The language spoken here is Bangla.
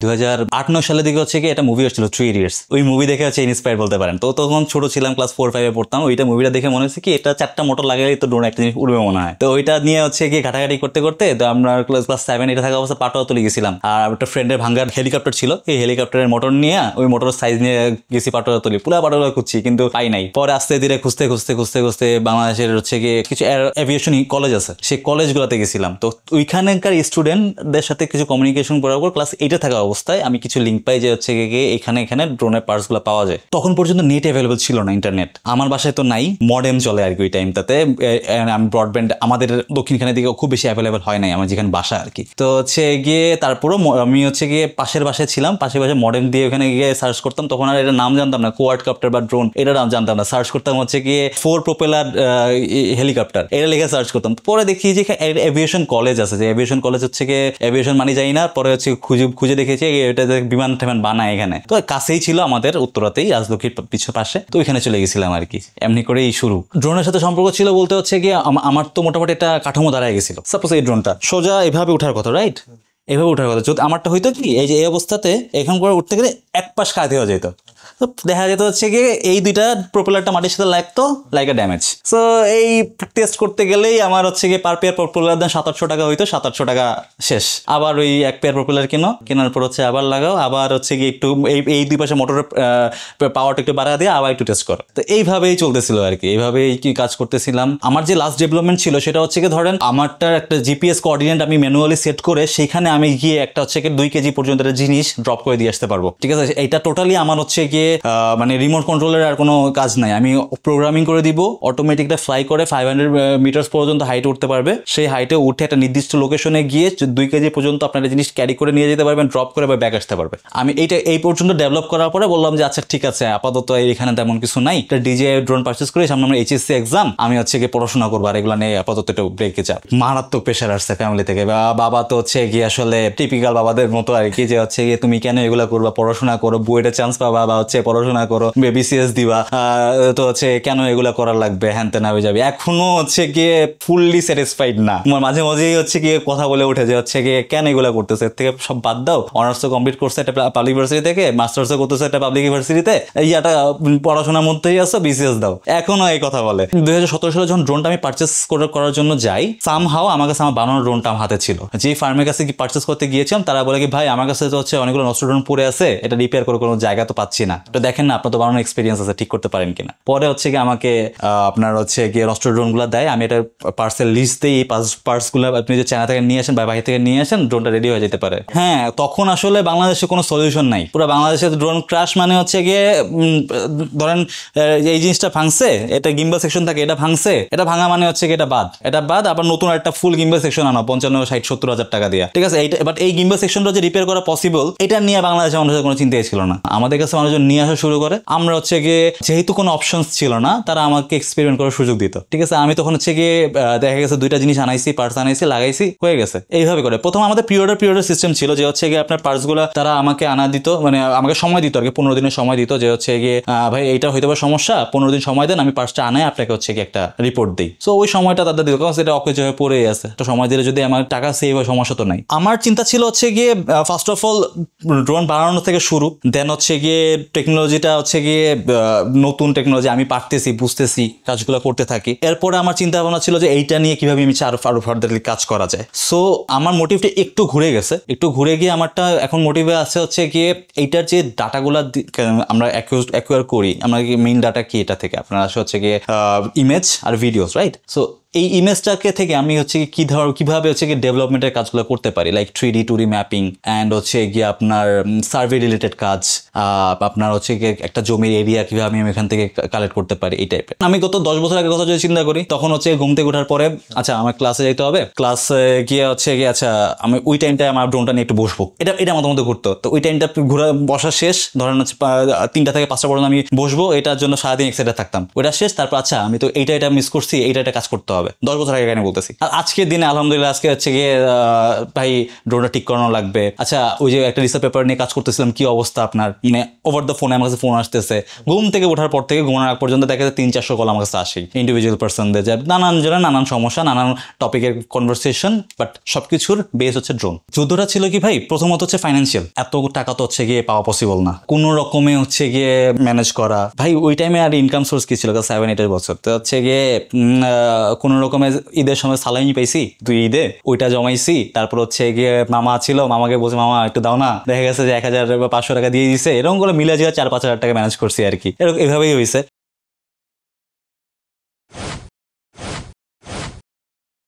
2008-9 সালের দিকে হচ্ছে কি একটা মুভি হচ্ছিল 3 ইডিয়টস। ওই মুভি দেখে হচ্ছে ইন্সপায়ার বলতে পারেন। তো তখন ছোট ছিলাম, ক্লাস 4-5 পড়তাম। ওইটা মুভিটা দেখে মনে হচ্ছে কি এটা 4টা মোটর লাগালেই তো ড্রোন একটা জিনিস উড়বে মনে হয়। তো ওইটা নিয়ে হচ্ছে কি ঘাটাঘাটি করতে করতে তো আমরা ক্লাস 7 এটা থাকা অবস্থা পাটোয়াতলি গেছিলাম। আর একটা ফ্রেন্ডের ভাঙ্গার হেলিকপ্টার ছিল, এই হেলিকপ্টারের মোটর নিয়ে ওই মোটরের সাইজ নিয়ে গেছি পাটোয়াতলি, পুরা পাটোয়াতলি খুঁজছি কিন্তু পাই নাই। পরে আস্তে ধীরে খুঁজতে বাংলাদেশের হচ্ছে কি কিছু এভিয়েশন কলেজ আছে, সেই কলেজগুলোতে গেছিলাম। তো ওইখানকার স্টুডেন্টদের সাথে কিছু কমিউনিকেশন করার পর ক্লাস 8 থাকা অবস্থায় আমি কিছু লিঙ্ক পাই যে হচ্ছে গিয়ে এখানে ড্রোনের পার্টস গুলো পাওয়া যায়। তখন পর্যন্ত নেট অ্যাভেলেবল ছিল না, ইন্টারনেট আমার বাসায় তো নাই, মডেম চলে আর কি ওই টাইমটাতে। আমি ব্রডব্যান্ড আমাদের দক্ষিণখানের দিকে খুব বেশি অ্যাভেলেবল হয় নাই, আমার যেখানে বাসা আর কি। তো হচ্ছে গিয়ে তারপরও আমি হচ্ছে গিয়ে পাশের বাসায় ছিলাম, পাশে মডেম দিয়ে ওখানে গিয়ে সার্চ করতাম। তখন আর এটা নাম জানতাম না, কোয়াডকপ্টার বা ড্রোন এটা নাম জানতাম না। সার্চ করতাম হচ্ছে গিয়ে 4 প্রপেলার হেলিকপ্টার, এটা লিখে সার্চ করতাম। পরে দেখি যে এভিয়েশন কলেজ আছে, যে এভিয়েশন কলেজ হচ্ছে গিয়ে এভিয়েশন মানি যাই না, পরে হচ্ছে খুঁজে দেখেছি এটা বিমান টেমান বানায় এখানে। তো কাছেই ছিল আমাদের উত্তরাতেই, রাজলক্ষ্মীর পিছু পাশে। তো ওইখানে চলে গেছিলাম আর কি, এমনি করেই শুরু। ড্রোনের সাথে সম্পর্ক ছিল বলতে হচ্ছে গিয়ে আমার তো মোটামুটি একটা কাঠামো দাঁড়ায় গেছিল। সাপোজ এই ড্রোনটা সোজা এভাবে উঠার কথা, রাইট? এভাবে উঠার কথা। যদি আমারটা হইতো কি এই যে এই অবস্থাতে এখান করে উঠতে গেলে এক পাশ খাওয়া দেওয়া যেত। তো দেখা যেত হচ্ছে কি এই দুইটা প্রপেলারটা মাটির সাথে লাগতো, লাইক ড্যামেজ। সো এই টেস্ট করতে গেলেই আমার হচ্ছে কি পার পেয়ার প্রপেলার দাম 700-800 টাকা হইতো, 700-800 টাকা শেষ। আবার ওই এক পেয়ার প্রপেলার কেনার পর হচ্ছে আবার লাগাও, আবার হচ্ছে কি একটু এই দুই পাশে মোটরের পাওয়ারটা একটু বাড়া দিয়ে আবার একটু টেস্ট করো। তো এইভাবেই চলতেছিল আর কি, এইভাবেই কি কাজ করতেছিলাম। আমার যে লাস্ট ডেভেলপমেন্ট ছিল সেটা হচ্ছে কি ধরেন আমারটার একটা জিপিএস কোঅর্ডিনেট আমি ম্যানুয়ালি সেট করে সেখানে আমি গিয়ে একটা হচ্ছে কি 2 কেজি পর্যন্ত একটা জিনিস ড্রপ করে দিয়ে আসতে পারবো, ঠিক আছে? এইটা টোটালি আমার হচ্ছে গিয়ে মানে রিমোট কন্ট্রোলের আর কোনো কাজ নাই। আমি প্রোগ্রামিং করে দিব, অটোমেটিকটা ফ্লাই করে 500 মিটার পর্যন্ত হাইটে উঠতে পারবে। সেই হাইটে উঠে একটা নির্দিষ্ট লোকেশনে গিয়ে 2 কেজি পর্যন্ত আপনার জিনিস ক্যারি করে নিয়ে যেতে পারবেন, ড্রপ করে বা ব্যাক আসতে পারবে। আমি এই পর্যন্ত ডেভেলপ করার পরে বললাম যে আচ্ছা ঠিক আছে, আপাতত এখানে তেমন কিছু নাই, একটা ডিজে ড্রোন পারচেস করে সামনে আমার এইচএসসি এক্সাম, আমি হচ্ছে গিয়ে পড়াশোনা করবো, আর এগুলো নিয়ে আপাতত একটু ব্রেকে চাপ। মারাত্মক প্রেশার আসছে ফ্যামিলি থেকে। বাবা তো হচ্ছে গিয়ে আসলে টিপিক্যাল বাবাদের মতো আর কি, যে হচ্ছে গিয়ে তুমি কেন এগুলো করবা, পড়াশোনা করো, বুয়েটে চান্স পাবা বা হচ্ছে পড়াশোনা করো, বিসিএস দিবা, তো হচ্ছে কেন এগুলা করার লাগবে, হ্যান তেন হয়ে যাবে। এখনো হচ্ছে গিয়ে ফুললি স্যাটিসফাইড না। তোমার মাঝে মাঝেই হচ্ছে গিয়ে কথা বলে উঠে যে হচ্ছে গিয়ে কেন এগুলা করতেছে, এর থেকে সব বাদ দাও। অনার্স কমপ্লিট করছে একটা পাবলিক ইউনিভার্সিটি থেকে, মাস্টার্স করতেছে একটা পাবলিক ইউনিভার্সিটিতে, ইয়াটা পড়াশোনার মধ্যেই আছো, বিসিএস দাও। এখনো এই কথা বলে। 2017 সালে যখন ড্রোনটা আমি পারচেস করার জন্য যাই, সামহাও আমার কাছে আমার বানানো ড্রোনটা আমার হাতে ছিল। যে ফার্মের কাছে পারচেস করতে গিয়েছিলাম তারা বলে কি ভাই আমার কাছে তো হচ্ছে অনেকগুলো নষ্ট ড্রোন পড়ে আছে, এটা রিপেয়ার করে কোনো জায়গা তো পাচ্ছি না, তো দেখেন না আপনার তো বানানো এক্সপিরিয়েন্স আছে, ঠিক করতে পারেন কিনা। পরে হচ্ছে কি আমাকে আপনার হচ্ছে গিয়ে নষ্ট ড্রোন গুলো দেয়, আমি এটা পার্সেল লিস্ট দিই, এই পার্টস গুলো আপনি যে চায়না থেকে নিয়ে আসেন বা বাইরে থেকে নিয়ে আসেন, ড্রোনটা রেডি হয়ে যেতে পারে। হ্যাঁ, তখন আসলে বাংলাদেশে কোনো সলিউশন নাই। পুরো বাংলাদেশে ড্রোন ক্রাশ মানে হচ্ছে গিয়ে ধরেন এই জিনিসটা ভাঙছে, এটা গিম্বল সেকশন থাকে, এটা ভাঙছে, এটা ভাঙা মানে হচ্ছে কি এটা বাদ, আবার নতুন একটা ফুল গিম্বল সেকশন আনো 55-60-70 হাজার টাকা দিয়ে, ঠিক আছে? বাট এই গিম্বল সেকশনটা যে রিপেয়ার করা পসিবল, এটা নিয়ে বাংলাদেশের মানুষের কোনো চিন্তাই ছিল না। আমাদের কাছে মানুষজন নিয়ে আসা শুরু করে, আমরা হচ্ছে গিয়ে যেহেতু কোনো অপশনস ছিল না, তারা আমাকে এক্সপেরিমেন্ট করার সুযোগ দিত, ঠিক আছে? আমি তখন হচ্ছে গিয়ে দেখা গেছে 2টা জিনিস আনাইছি, পার্টস আনাইছি, লাগাইছি, হয়ে গেছে। এইভাবে করে প্রথম আমাদের পিরিয়ডের সিস্টেম ছিল, যে হচ্ছে গিয়ে আপনার পার্টস গুলো তারা আমাকে আনা দিত, মানে আমাকে সময় দিত আর কি, 15 দিনের সময় দিত, যে হচ্ছে গিয়ে ভাই এইটা হয়তো বা সমস্যা, 15 দিন সময় দেন, আমি পার্টসটা আনাই আপনাকে হচ্ছে গিয়ে একটা রিপোর্ট দিই। সো ওই সময়টা তাদের দিত, কারণ সেটা অকেজ হয়ে পড়েই আছে, একটা সময় দিলে যদি আমার টাকা সেভ হয় সমস্যা তো নাই। আমার চিন্তা ছিল হচ্ছে গিয়ে ফার্স্ট অফ অল ড্রোন বানানো থেকে শুরু, দেন হচ্ছে গিয়ে টেকনোলজিটা হচ্ছে গিয়ে নতুন টেকনোলজি, আমি পারতেছি, বুঝতেছি, কাজগুলো করতে থাকি। এরপরে আমার চিন্তা ভাবনা ছিল যে এইটা নিয়ে কিভাবে আমি আরো ফার্দারলি কাজ করা যায়। সো আমার মোটিভটা একটু ঘুরে গেছে, একটু ঘুরে গিয়ে আমারটা এখন মোটিভে আছে হচ্ছে গিয়ে এইটার যে ডাটাগুলো আমরা অ্যাকুয়ার করি, আমরা মেইন ডাটা কি এটা থেকে আপনার আসে হচ্ছে গিয়ে ইমেজ আর ভিডিওস, রাইট? সো এই ইমেজটাকে থেকে আমি হচ্ছে কিভাবে হচ্ছে গিয়ে ডেভেলপমেন্টের কাজগুলো করতে পারি, like 3D 2D mapping and হচ্ছে গিয়ে আপনার সার্ভে রিলেটেড কাজ, আপনার হচ্ছে গিয়ে একটা জমির এরিয়া কিভাবে আমি এখান থেকে কালেক্ট করতে পারি, এই টাইপের। আমি গত 10 বছর আগে কথা যদি চিন্তা করি, তখন হচ্ছে ঘুম থেকে ওঠার পরে আচ্ছা আমার ক্লাসে যেতে হবে, ক্লাসে গিয়ে হচ্ছে গিয়ে আচ্ছা আমি ওই টাইমটায় আমার ড্রোনটা নিয়ে একটু বসবো, এটা আমার মধ্যে ঘুরতো। তো ওই টাইমটা বসা শেষ, ধরেন হচ্ছে 3টা থেকে 5টা পর্যন্ত আমি বসবো, এটার জন্য সারাদিন এক্সাইটেড থাকতাম। ওইটা শেষ, তারপর আচ্ছা আমি তো এইটা মিস করছি, এইটা কাজ করতে হবে। হবে, 10 বছর আগে কেন বলতেছি। আর আজকের দিনে আলহামদুলিল্লাহ আজকে হচ্ছে গিয়ে ভাই ড্রোনটা ঠিক করানো লাগবে। আচ্ছা ওই যে একটা রিসার্চ পেপার নিয়ে কাজ করতেছিলাম, কি অবস্থা আপনার, মানে ওভার দ্য ফোনে আমার কাছে ফোন আসতেছে, ঘুম থেকে ওঠার পর থেকে ঘুমানোর আগ পর্যন্ত দেখা যায় 300-400 কল আমার কাছে আসে ইন্ডিভিজুয়াল পার্সনদের, যে নানান জনের নানান সমস্যা, নানান টপিকের কনভারসেশন, বাট সবকিছুর বেস হচ্ছে ড্রোন। যুদ্ধটা ছিল কি ভাই, প্রথমত হচ্ছে ফাইন্যান্সিয়াল, এত টাকা তো হচ্ছে গিয়ে পাওয়া পসিবল না, কোনো রকমে হচ্ছে গিয়ে ম্যানেজ করা। ভাই ওই টাইমে আর ইনকাম সোর্স কি ছিল, 7-8 বছর তো হচ্ছে গিয়ে কোনো রকমের ঈদের সময় সালামি পাইছি 2 ঈদে, ওইটা জমাইছি। তারপর হচ্ছে গিয়ে মামা ছিল, মামাকে বলছি মামা একটু দাও না, দেখা গেছে যে 1,000 বা 500 টাকা দিয়ে দিছে, এরকম করে মিলে যে 4-5 হাজার টাকা ম্যানেজ করছি আর কি, এরকম এভাবেই হয়েছে।